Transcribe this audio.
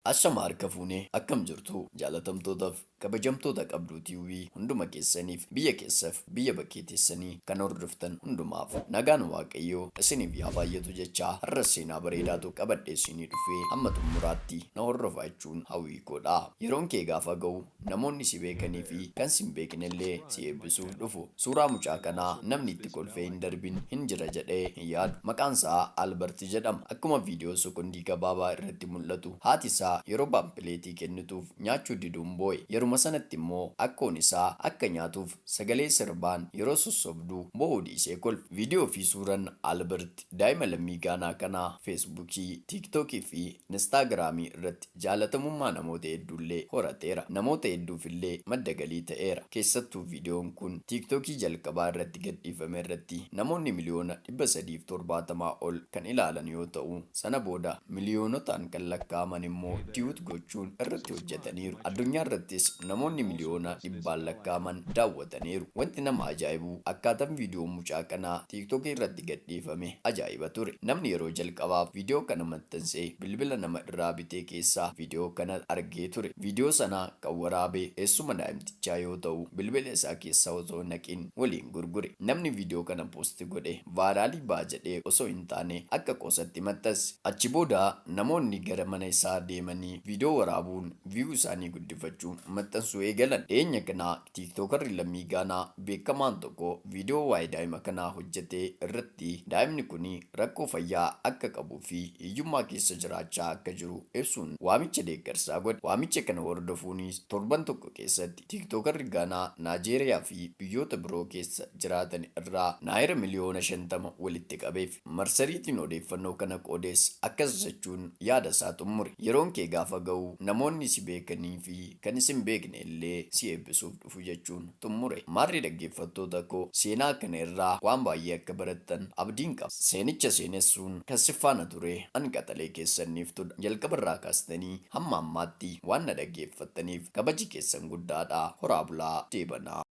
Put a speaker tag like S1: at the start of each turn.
S1: Ashama harka fuunee akkam jirtu jaalatamtootaaf kabajamtoota qabduu tiivii hunduma keessaniif biyya keessaaf biyya bakkee teessanii kan hordoftan hundumaaf nagaan waaqayyoo isiniif yaa baay'atu jechaa har'a seenaa bareedaatu qabadhee isinii dhufee hamma xumuraatti na hordofaa jechuun hawwii koodha. Yeroon kee gaafa ga'u namoonni si beekanii fi kan si hin beeknellee si eebbisuuf dhufu. Suuraa mucaa kanaa namni itti kolfee hin darbin hin jira jedhee hin yaadu. Maqaan isaa Albert jedhama. Akkuma viidiyoo sekondii gabaabaa irratti mul'atu haati isaa yeroo baampileetii kennituuf nyaachuu diduun boo'e. Yeruma sanatti immoo akkoon isaa akka nyaatuuf sagalee sirbaan yeroo sossobduu boo'uu dhiisee kolfe. Viidiyoo fi suuraan Albert daa'ima lammii Gaanaa kanaa feesbuukii, tiiktookii fi instaagiraamii irratti jaalatamummaa namoota hedduullee horateera. Namoota hedduufillee madda galii ta'eera. Keessattuu viidiyoon kun tiiktookii jalqabaa irratti gadhiifame irratti namoonni miliyoona 370 ol kan ilaalan yoo ta'u, sana booda miliyoonotaan kan lakkaa'aman immoo tiwut gochuun irratti hojjetaniiru. Addunyaa irrattis namoonni miliyoona 100 lakkaa'aman daawwataniiru. Wanti nama ajaa'ibu akkaataan viidiyoo mucaa kanaa tiiktookii irratti gadhiifame ajaa'iba ture. Namni yeroo jalqabaaf viidiyoo kana maxxansee bilbila nama irraa bitee keessaa viidiyoo kana argee ture. Viidiyoo sana kan waraabee eessuma daa'imtichaa yoo ta'u, bilbila isaa keessaa osoo naqin waliin gurgure. Namni viidiyoo kana poosti godhe vaaraalii ba'a jedhee osoo hin taane akka qoosatti maxxanse. Achi booda namoonni gara mana isaa deemanii viidiyoo waraabuun viyuu isaanii guddifachuun maxxansuu eegalan. Dhiyeenya kana tiiktookarri lammii Gaanaa beekamaan tokko viidiyoo waa'ee daa'ima kanaa hojjetee irratti daa'imni kun rakkoo fayyaa akka qabuu fi hiyyummaa keessa jiraachaa akka jiru ibsuun waamicha deeggarsaa godhe. Waamicha kana hordofuunis torban tokko keessatti tiiktookarri Gaanaa Naajeeriyaa fi biyyoota biroo keessa jiraatan irraa naira miliyoona 50 walitti qabeef. Marsariitiin odeeffannoo kana qoodees akkas jechuun yaada isaa xumure. Yeroon kee gaafa ga'u namoonni si beekanii fi kan isin beekne illee si eebbisuuf dhufu jechuun xumure. Maarri dhaggeeffattoota koo seenaa kana irraa waan baay'ee akka barattan abdiin qaba. Seenicha seenessuun kan si faana ture ani qaxalee keessaniif tudha. Jalqaba irraa kaastanii hamma ammaatti waan na dhaggeeffattaniif kabaji keessan guddaadha. Horaa bulaa deebanaa.